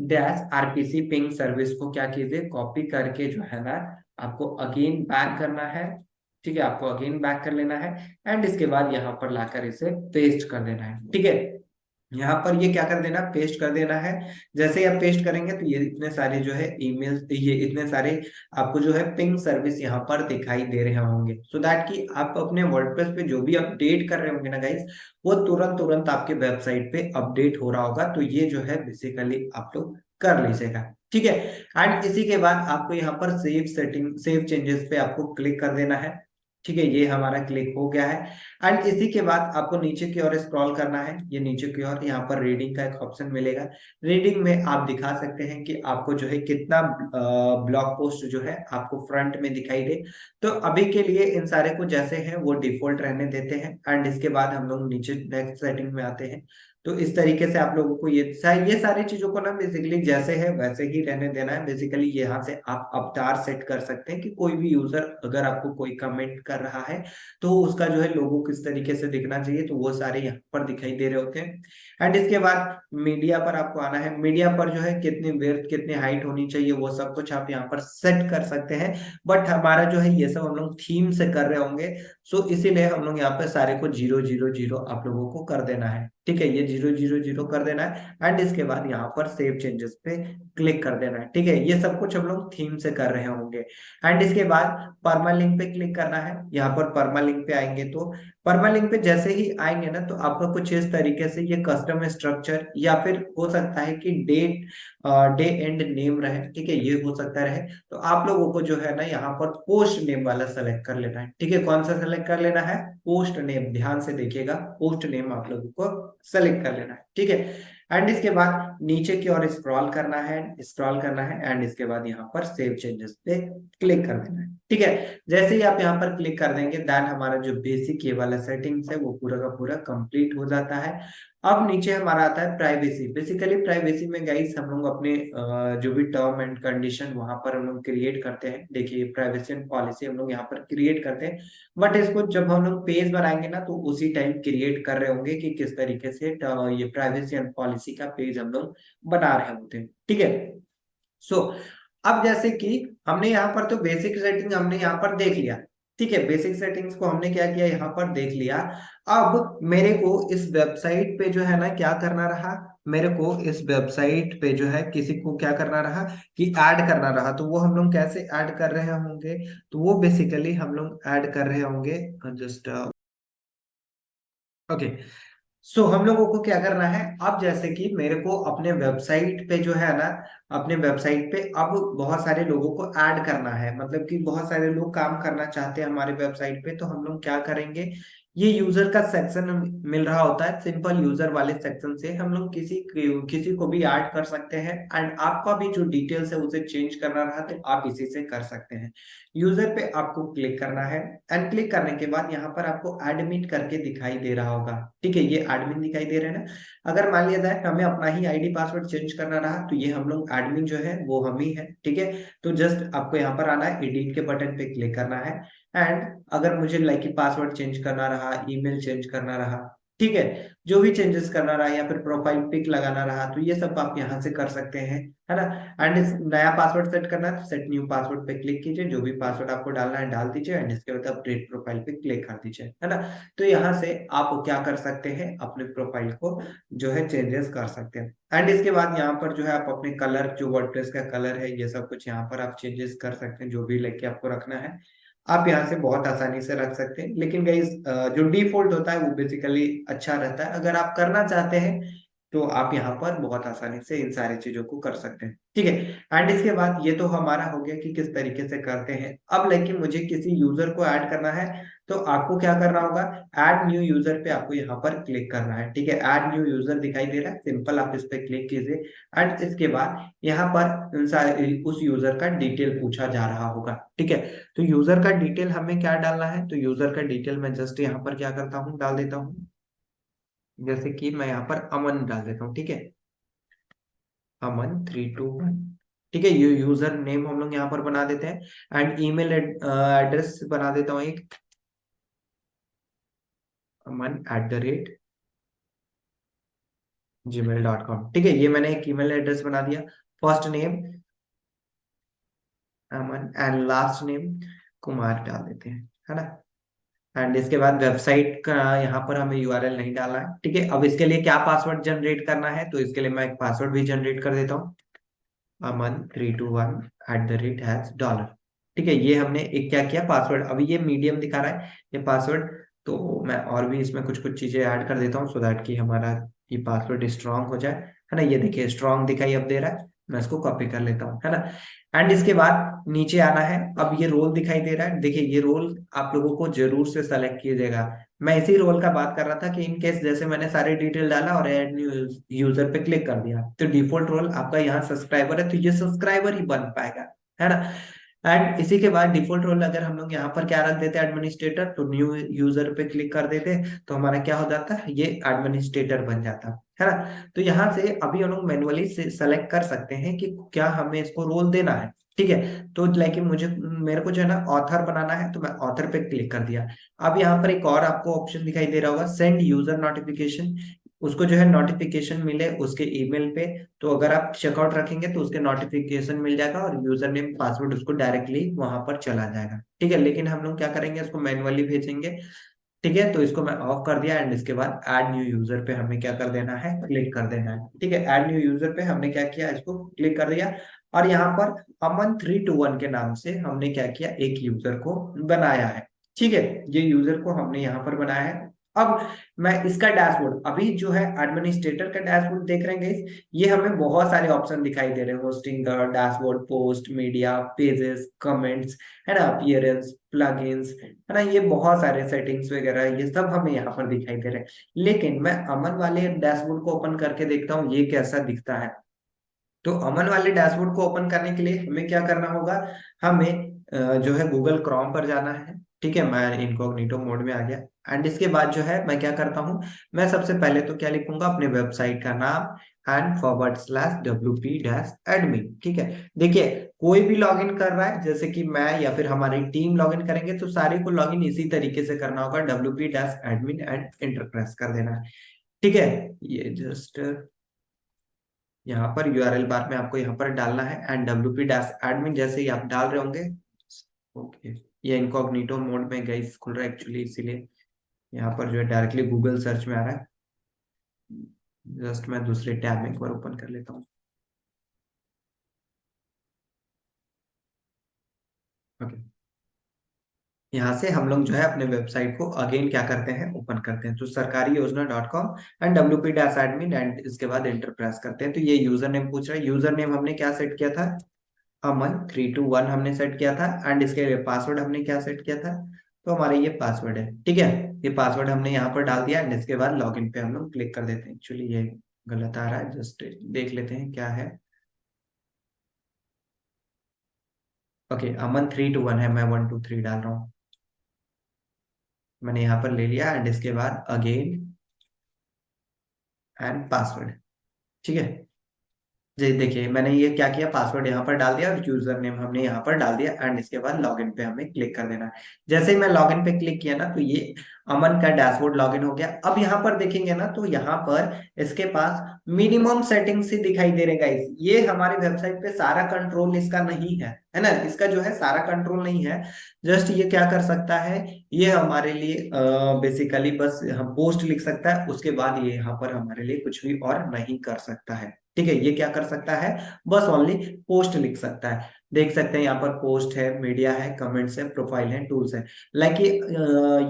A: dash RPC ping service को क्या कीजिए, कॉपी करके जो है ना आपको अगेन बैक करना है। ठीक है, आपको अगेन बैक कर लेना है, एंड इसके बाद यहाँ पर लाकर इसे पेस्ट कर देना है। ठीक है, यहाँ पर ये क्या कर देना, पेस्ट कर देना है। जैसे ही आप पेस्ट करेंगे तो ये इतने सारे जो है ईमेल, ये इतने सारे आपको जो है पिंग सर्विस यहाँ पर दिखाई दे रहे होंगे, सो दैट कि आप अपने वर्डप्रेस पे जो भी अपडेट कर रहे होंगे ना गाइस, वो तुरंत तुरंत आपके वेबसाइट पे अपडेट हो रहा होगा। तो ये जो है बेसिकली आप लोग कर लीजिएगा। ठीक है, एंड इसी के बाद आपको यहाँ पर सेव सेटिंग, सेव चेंजेस पे आपको क्लिक कर देना है। ठीक है, ये हमारा क्लिक हो गया है। एंड इसी के बाद आपको नीचे की ओर स्क्रॉल करना है। ये नीचे की ओर यहाँ पर रीडिंग का एक ऑप्शन मिलेगा। रीडिंग में आप दिखा सकते हैं कि आपको जो है कितना ब्लॉग पोस्ट जो है आपको फ्रंट में दिखाई दे। तो अभी के लिए इन सारे को जैसे हैं वो डिफॉल्ट रहने देते हैं, एंड इसके बाद हम लोग नीचे नेक्स्ट सेटिंग में आते हैं। तो इस तरीके से आप लोगों को ये सारी चीजों को ना बेसिकली जैसे है वैसे ही रहने देना है। बेसिकली यहाँ से आप अवतार सेट कर सकते हैं कि कोई भी यूजर अगर आपको कोई कमेंट कर रहा है, तो उसका जो है लोगो किस तरीके से दिखना चाहिए, तो वो सारे यहाँ पर दिखाई दे रहे होते हैं। एंड इसके बाद मीडिया पर आपको आना है। मीडिया पर जो है कितनी विड्थ, कितनी हाइट होनी चाहिए, वो सब कुछ आप यहाँ पर सेट कर सकते हैं। बट हमारा जो है ये सब हम लोग थीम से कर रहे होंगे, सो इसीलिए हम लोग यहाँ पे सारे को 0 0 0 आप लोगों को कर देना है। ठीक है, ये 0 0 0 कर देना है, एंड इसके बाद यहाँ पर सेव चेंजेस पे क्लिक कर देना है। ठीक है, ये सब कुछ हम लोग थीम से कर रहे होंगे। एंड इसके बाद परमालिंक पे क्लिक करना है। यहाँ पर परमालिंक पे आएंगे तो परमालिंक पे जैसे ही आएंगे ना, तो आपका कुछ इस तरीके से ये कस्टम स्ट्रक्चर, या फिर हो सकता है कि डे एंड नेम रहे। ठीक है, ये हो सकता रहे। तो आप लोगों को जो है ना यहाँ पर पोस्ट नेम वाला सेलेक्ट कर लेना है। ठीक है, कौन सा सेलेक्ट कर लेना है, पोस्ट नेम। ध्यान से देखिएगा, पोस्ट नेम आप लोगों को सेलेक्ट कर लेना है। ठीक है, एंड इसके बाद नीचे की ओर स्क्रॉल करना है, स्क्रॉल करना है, एंड इसके बाद यहाँ पर सेव चेंजेस पे क्लिक कर देना है। ठीक है, जैसे ही आप यहाँ पर क्लिक कर देंगे, देन हमारा जो बेसिक ये वाला सेटिंग्स है वो पूरा का पूरा कंप्लीट हो जाता है। अब नीचे हमारा आता है प्राइवेसी। बेसिकली प्राइवेसी में गाइस हम लोग अपने जो भी टर्म एंड कंडीशन वहां पर हम लोग क्रिएट करते हैं। देखिए, प्राइवेसी एंड पॉलिसी हम लोग यहाँ पर क्रिएट करते हैं, बट इसको जब हम लोग पेज बनाएंगे ना, तो उसी टाइम क्रिएट कर रहे होंगे कि किस तरीके से ये प्राइवेसी एंड पॉलिसी का पेज हम लोग बना रहे होते हैं। ठीक है, सो अब जैसे कि हमने यहाँ पर तो बेसिक सेटिंग हमने यहाँ पर देख लिया। ठीक है, बेसिक सेटिंग्स को हमने क्या किया यहाँ पर देख लिया। अब मेरे को इस वेबसाइट पे जो है ना क्या करना रहा, मेरे को इस वेबसाइट पे जो है किसी को क्या करना रहा कि ऐड करना रहा। तो वो हम लोग कैसे ऐड कर रहे होंगे, तो वो बेसिकली हम लोग ऐड कर रहे होंगे जस्ट ओके। सो हम लोगों को क्या करना है, अब जैसे कि मेरे को अपने वेबसाइट पे जो है ना, अपने वेबसाइट पे अब बहुत सारे लोगों को ऐड करना है, मतलब कि बहुत सारे लोग काम करना चाहते हैं हमारे वेबसाइट पे। तो हम लोग क्या करेंगे, ये यूजर का सेक्शन मिल रहा होता है, सिंपल यूजर वाले सेक्शन से हम लोग किसी को भी ऐड कर सकते हैं। एंड आपका भी जो डिटेल्स है उसे चेंज करना रहा तो आप इसी से कर सकते हैं। यूजर पे आपको क्लिक करना है, एंड क्लिक करने के बाद यहाँ पर आपको एडमिन करके दिखाई दे रहा होगा। ठीक है, ये एडमिन दिखाई दे रहे हैं ना। अगर मान लिया जाए हमें अपना ही आईडी पासवर्ड चेंज करना रहा तो ये हम लोग एडमिन जो है वो हम ही है। ठीक है, तो जस्ट आपको यहाँ पर आना है, एडिट के बटन पे क्लिक करना है। एंड अगर मुझे लाइक प्पासवर्ड चेंज करना रहा, ईमेल चेंज करना रहा, ठीक है, जो भी चेंजेस करना रहा या फिर प्रोफाइल पिक लगाना रहा तो ये सब आप यहाँ से कर सकते हैं, है ना। एंड इस नया पासवर्ड सेट करना है, सेट न्यू पासवर्ड पे क्लिक कीजिए, जो भी पासवर्ड आपको डालना है डाल दीजिए, एंड इसके बाद अपडेट प्रोफाइल पे क्लिक कर दीजिए, है ना। तो यहाँ से आप क्या कर सकते हैं, अपने प्रोफाइल को जो है चेंजेस कर सकते हैं। एंड इसके बाद यहाँ पर जो है आप अपने कलर, जो वर्डप्रेस का कलर है ये सब कुछ यहाँ पर आप चेंजेस कर सकते हैं, जो भी लेके आपको रखना है आप यहाँ से बहुत आसानी से रख सकते हैं। लेकिन गाइस जो डिफॉल्ट होता है वो बेसिकली अच्छा रहता है। अगर आप करना चाहते हैं तो आप यहाँ पर बहुत आसानी से इन सारी चीजों को कर सकते हैं। ठीक है, एंड इसके बाद ये तो हमारा हो गया कि किस तरीके से करते हैं। अब लेकिन मुझे किसी यूजर को ऐड करना है तो आपको क्या करना होगा, ऐड न्यू यूजर पे आपको यहाँ पर क्लिक करना है। ठीक है, ऐड न्यू यूजर दिखाई दे रहा है, सिंपल आप इस पे क्लिक कीजिए। एंड इसके बाद यहाँ पर उस यूजर का डिटेल पूछा जा रहा होगा। ठीक है, तो यूजर का डिटेल हमें क्या डालना है, तो यूजर का डिटेल मैं जस्ट यहाँ पर क्या करता हूँ, डाल देता हूँ। जैसे कि मैं यहाँ पर अमन डाल देता हूँ। ठीक है, अमन 321। ठीक है, ये यूजर नेम हम लोग यहाँ पर बना देते हैं। एंड ईमेल एड्रेस बना देता हूँ एक, aman@gmail.com। ठीक है, ये मैंने एक ईमेल एड्रेस बना दिया। First name Aman and last name Kumar डाल देते हैं, है ना। एंड इसके बाद वेबसाइट का यहाँ पर हमें यूआरएल नहीं डालना है। ठीक है, अब इसके लिए क्या पासवर्ड जनरेट करना है, तो इसके लिए मैं एक पासवर्ड भी जनरेट कर देता हूँ, aman321 @हैश $। ठीक है, ये हमने एक क्या किया पासवर्ड, अभी ये मीडियम दिखा रहा है ये पासवर्ड। तो मैं और भी इसमें कुछ कुछ चीजें ऐड कर देता हूँ सो दैट कि हमारा ये पासवर्ड स्ट्रांग हो जाए, है ना। ये देखिए स्ट्रांग दिखाई अब दे रहा है, मैं इसको कॉपी कर लेता हूँ, है ना। एंड इसके बाद नीचे आना है, अब ये रोल दिखाई दे रहा है, देखिए ये रोल आप लोगों को जरूर से सेलेक्ट कीजिएगा। मैं इसी रोल का बात कर रहा था कि इन केस जैसे मैंने सारे डिटेल डाला और ऐड न्यू यूजर पे क्लिक कर दिया तो डिफॉल्ट रोल आपका यहाँ सब्सक्राइबर है, तो ये सब्सक्राइबर ही बन पाएगा, है ना। एंड इसी के बाद डिफॉल्ट रोल अगर हम लोग यहाँ पर क्या रख देते हैं, एडमिनिस्ट्रेटर, तो न्यू यूजर पे क्लिक कर देते तो हमारा क्या हो जाता है, ये एडमिनिस्ट्रेटर बन जाता है ना। तो यहाँ से अभी हम लोग मैनुअली से सेलेक्ट कर सकते हैं कि क्या हमें इसको रोल देना है। ठीक है, तो लेकिन मेरे को जो है ना ऑथर बनाना है, तो मैं ऑथर पे क्लिक कर दिया। अब यहाँ पर एक और आपको ऑप्शन दिखाई दे रहा होगा, सेंड यूजर नोटिफिकेशन। उसको जो है नोटिफिकेशन मिले उसके ईमेल पे, तो अगर आप चेकआउट रखेंगे तो उसके नोटिफिकेशन मिल जाएगा और यूजर नेम पासवर्ड उसको डायरेक्टली वहां पर चला जाएगा। ठीक है, लेकिन हम लोग क्या करेंगे, इसको मैनुअली भेजेंगे। ठीक है, तो इसको मैं ऑफ कर दिया। एंड इसके बाद ऐड न्यू यूजर पे हमें क्या कर देना है, क्लिक कर देना है। ठीक है, ऐड न्यू यूजर पे हमने क्या किया, इसको क्लिक कर दिया। और यहाँ पर अमन321 के नाम से हमने क्या किया, एक यूजर को बनाया है। ठीक है, ये यूजर को हमने यहाँ पर बनाया है। अब मैं इसका डैशबोर्ड, अभी जो है एडमिनिस्ट्रेटर का डैशबोर्ड देख रहे हैं guys, ये हमें बहुत सारे ऑप्शन दिखाई दे रहे हैं, होस्टिंग का dashboard, post, media, pages, comments, है ना, अपीयरेंस, प्लगइन्स, है ना, ये बहुत सारे सेटिंग्स वगैरह ये सब हमें यहाँ पर दिखाई दे रहे हैं। लेकिन मैं अमन वाले डैशबोर्ड को ओपन करके देखता हूँ ये कैसा दिखता है। तो अमन वाले डैशबोर्ड को ओपन करने के लिए हमें क्या करना होगा, हमें जो है गूगल क्रोम पर जाना है। ठीक है, मैं इनकॉग्निटो मोड में आ गया। एंड इसके बाद जो है मैं क्या करता हूँ, मैं सबसे पहले तो क्या लिखूंगा, अपने वेबसाइट का नाम and/wp-admin। ठीक है, देखिए कोई भी लॉगिन कर रहा है जैसे कि मैं या फिर हमारी टीम लॉगिन करेंगे तो सारे को लॉगिन इसी तरीके से करना होगा, wp-admin एंड एंटर प्रेस कर देना है। ठीक है, ये जस्ट यहाँ पर यूआरएल बार में आपको यहाँ पर डालना है, एंड wp-admin जैसे ही आप डाल रहे होंगे, ओके, ये इनकॉग्निटो मोड में गाइस खुल रहा है एक्चुअली, इसीलिए यहाँ पर जो है डायरेक्टली गूगल सर्च में आ रहा है। जस्ट मैं दूसरे टैब में एक बार ओपन कर लेता हूँ। ओके, यहाँ से हम लोग जो है अपने वेबसाइट को अगेन क्या करते हैं, ओपन करते हैं। तो सरकारी योजना .com एंड wp-admin एंड इसके बाद एंटर प्रेस करते हैं। तो ये यूजर नेम पूछ रहा है। यूजर नेम हमने क्या सेट किया था, अमन 321 हमने सेट किया था। एंड इसके पासवर्ड हमने क्या सेट किया था, तो हमारा ये पासवर्ड है, ठीक है। ये पासवर्ड हमने यहाँ पर डाल दिया एंड इसके बाद लॉगिन पे हम लोग क्लिक कर देते हैं। एक्चुअली ये गलत आ रहा है, जस्ट देख लेते हैं क्या है। ओके, अमन 321 है, मैं 123 डाल रहा हूँ। मैंने यहाँ पर ले लिया एंड इसके बाद अगेन एंड पासवर्ड, ठीक है। जी देखिए, मैंने ये क्या किया, पासवर्ड यहाँ पर डाल दिया और यूजर नेम हमने यहाँ पर डाल दिया एंड इसके बाद लॉगिन पे हमें क्लिक कर देना है। जैसे ही मैं लॉगिन पे क्लिक किया ना, तो ये अमन का डैशबोर्ड लॉगिन हो गया। अब यहाँ पर देखेंगे ना, तो यहाँ पर इसके पास मिनिमम सेटिंग्स ही दिखाई दे रहे गाइस। ये हमारी वेबसाइट पे सारा कंट्रोल इसका नहीं है ना, इसका जो है सारा कंट्रोल नहीं है। जस्ट ये क्या कर सकता है, ये हमारे लिए बेसिकली बस हम पोस्ट लिख सकता है, उसके बाद ये यहाँ पर हमारे लिए कुछ भी और नहीं कर सकता है, ठीक है। ये क्या कर सकता है, बस ओनली पोस्ट लिख सकता है। देख सकते हैं यहाँ पर पोस्ट है, मीडिया है, कमेंट्स है, प्रोफाइल है, टूल्स है। लाइक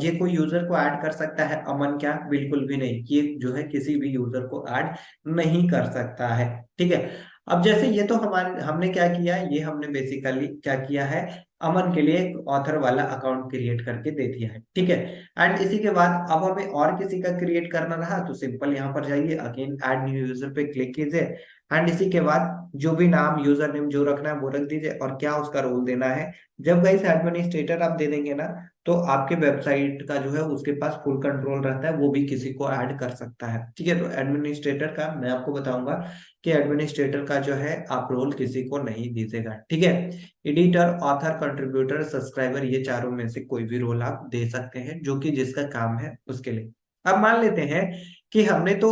A: ये कोई यूजर को ऐड कर सकता है अमन, क्या बिल्कुल भी नहीं। ये जो है किसी भी यूजर को ऐड नहीं कर सकता है, ठीक है। अब जैसे ये तो हमारे हमने क्या किया, ये हमने बेसिकली क्या किया है, अमन के लिए एक ऑथर वाला अकाउंट क्रिएट करके दे दिया है, ठीक है। एंड इसी के बाद अब हमें और किसी का क्रिएट करना रहा, तो सिंपल यहाँ पर जाइए, अगेन ऐड न्यू यूजर पे क्लिक कीजिए एंड इसी के बाद जो भी नाम यूजर नेम जो रखना है वो रख दीजिए और क्या उसका रोल देना है। जब गाइस एडमिनिस्ट्रेटर आप दे देंगे ना, तो आपके वेबसाइट का जो है उसके पास फुल कंट्रोल रहता है, वो भी किसी को ऐड कर सकता है, ठीक है। तो एडमिनिस्ट्रेटर का मैं आपको बताऊंगा कि एडमिनिस्ट्रेटर का जो है आप रोल किसी को नहीं दीजिएगा, ठीक है। एडिटर, ऑथर, कंट्रीब्यूटर, सब्सक्राइबर, ये चारों में से कोई भी रोल आप दे सकते हैं, जो कि जिसका काम है उसके लिए। अब मान लेते हैं कि हमने तो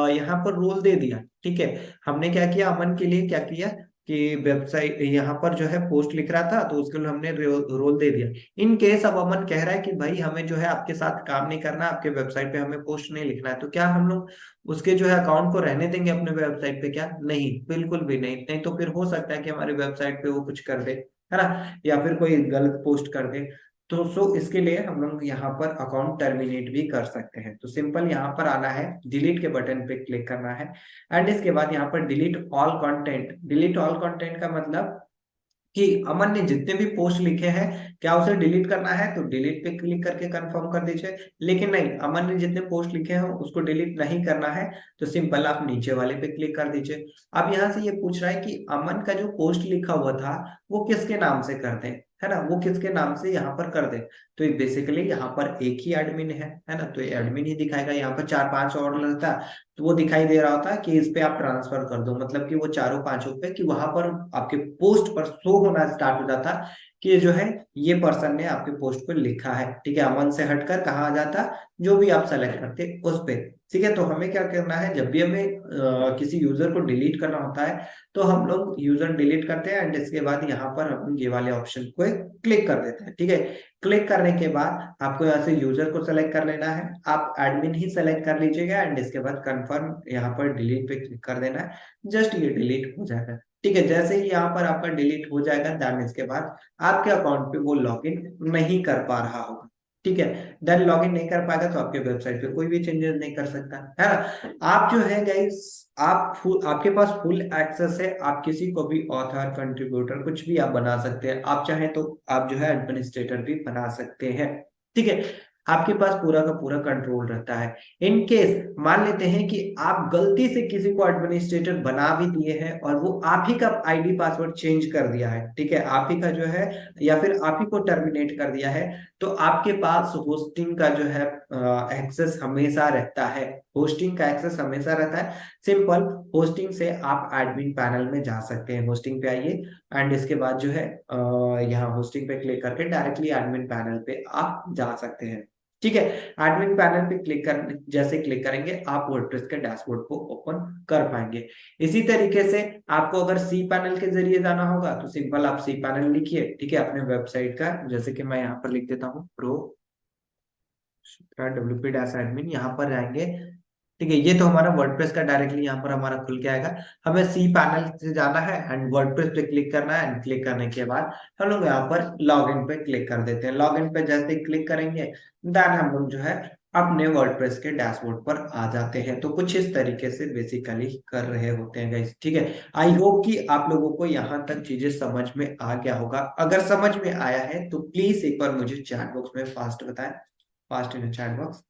A: यहाँ पर रोल दे दिया, ठीक है। हमने क्या किया, अमन के लिए क्या किया कि वेबसाइट यहाँ पर जो है पोस्ट लिख रहा था, तो उसके लिए हमने रोल दे दिया। इन केस अब अमन कह रहा है कि भाई हमें जो है आपके साथ काम नहीं करना, आपके वेबसाइट पे हमें पोस्ट नहीं लिखना है, तो क्या हम लोग उसके जो है अकाउंट को रहने देंगे अपने वेबसाइट पे, क्या नहीं, बिल्कुल भी नहीं। नहीं तो फिर हो सकता है कि हमारी वेबसाइट पे वो कुछ कर दे, है ना, या फिर कोई गलत पोस्ट कर दे। तो इसके लिए हम लोग यहाँ पर अकाउंट टर्मिनेट भी कर सकते हैं। तो सिंपल यहाँ पर आना है, डिलीट के बटन पे क्लिक करना है एंड इसके बाद यहाँ पर delete all content. Delete all content का मतलब कि अमन ने जितने भी पोस्ट लिखे हैं, क्या उसे डिलीट करना है, तो डिलीट पे क्लिक करके कंफर्म कर दीजिए। लेकिन नहीं, अमन ने जितने पोस्ट लिखे हैं उसको डिलीट नहीं करना है, तो सिंपल आप नीचे वाले पे क्लिक कर दीजिए। अब यहाँ से ये पूछ रहा है कि अमन का जो पोस्ट लिखा हुआ था वो किसके नाम से कर दें, है ना, वो किसके नाम से यहाँ पर कर दे। तो बेसिकली यहाँ पर एक ही एडमिन है ना, तो ये एडमिन ही दिखाएगा। यहाँ पर 4-5 और रहता तो वो दिखाई दे रहा होता कि इस पे आप ट्रांसफर कर दो, मतलब कि वो चारों पांचों पे, कि वहां पर आपके पोस्ट पर शो होना स्टार्ट हो जाता कि जो है ये पर्सन ने आपके पोस्ट को लिखा है, ठीक है। अमन से हटकर कहाँ आ जाता, जो भी आप सेलेक्ट करते उस पे, ठीक है। तो हमें क्या करना है, जब भी हमें किसी यूजर को डिलीट करना होता है, तो हम लोग यूजर डिलीट करते हैं एंड इसके बाद यहाँ पर हम ये वाले ऑप्शन को क्लिक कर देते हैं, ठीक है। क्लिक करने के बाद आपको यहाँ से यूजर को सेलेक्ट कर लेना है, आप एडमिन ही सेलेक्ट कर लीजिएगा एंड इसके बाद कंफर्म यहाँ पर डिलीट पे क्लिक कर देना है। जस्ट ये डिलीट हो जाएगा, ठीक है। जैसे ही यहाँ पर आपका डिलीट हो जाएगा, देन इसके बाद आपके अकाउंट पे वो लॉगिन नहीं कर पा रहा होगा, ठीक है। देन लॉगिन नहीं कर पाएगा तो आपके वेबसाइट पे कोई भी चेंजेस नहीं कर सकता, है ना। आप जो है गाइस, आपके पास फुल एक्सेस है, आप किसी को भी ऑथर, कंट्रीब्यूटर कुछ भी आप बना सकते हैं। आप चाहें तो आप जो है एडमिनिस्ट्रेटर भी बना सकते हैं, ठीक है। आपके पास पूरा का पूरा कंट्रोल रहता है। इन केस मान लेते हैं कि आप गलती से किसी को एडमिनिस्ट्रेटर बना भी दिए हैं और वो आप ही का आईडी पासवर्ड चेंज कर दिया है, ठीक है, आप ही का जो है, या फिर आप ही को टर्मिनेट कर दिया है, तो आपके पास होस्टिंग का जो है एक्सेस हमेशा रहता है। होस्टिंग का एक्सेस हमेशा रहता है। सिंपल, होस्टिंग से आप एडमिन पैनल में जा सकते हैं। होस्टिंग पे आइए एंड इसके बाद जो है यहाँ होस्टिंग पे क्लिक करके डायरेक्टली एडमिन पैनल पे आप जा सकते हैं। ठीक है। एडमिन पैनल पे क्लिक कर जैसे क्लिक करेंगे आप वर्डप्रेस के डैशबोर्ड को ओपन कर पाएंगे। इसी तरीके से आपको अगर सी पैनल के जरिए जाना होगा तो सिंपल आप सी पैनल लिखिए, ठीक है, अपने वेबसाइट का, जैसे कि मैं यहाँ पर लिख देता हूँ प्रो WP डैश एडमिन, यहाँ पर जाएंगे। ठीक है, ये तो हमारा वर्डप्रेस का डायरेक्टली यहाँ पर हमारा खुल के आएगा। हमें सी पैनल से जाना है एंड वर्डप्रेस पे क्लिक करना है, एंड क्लिक करने के बाद हम लोग यहाँ पर लॉगिन पे क्लिक कर देते हैं। लॉगिन पे जैसे क्लिक करेंगे देन हम लोग जो है अपने वर्डप्रेस के डैशबोर्ड पर आ जाते हैं। तो कुछ इस तरीके से बेसिकली कर रहे होते हैं गाइस, ठीक है। आई होप कि आप लोगों को यहाँ तक चीजें समझ में आ गया होगा। अगर समझ में आया है तो प्लीज एक बार मुझे चैट बॉक्स में फास्ट बताएं, फास्ट इन चैट बॉक्स।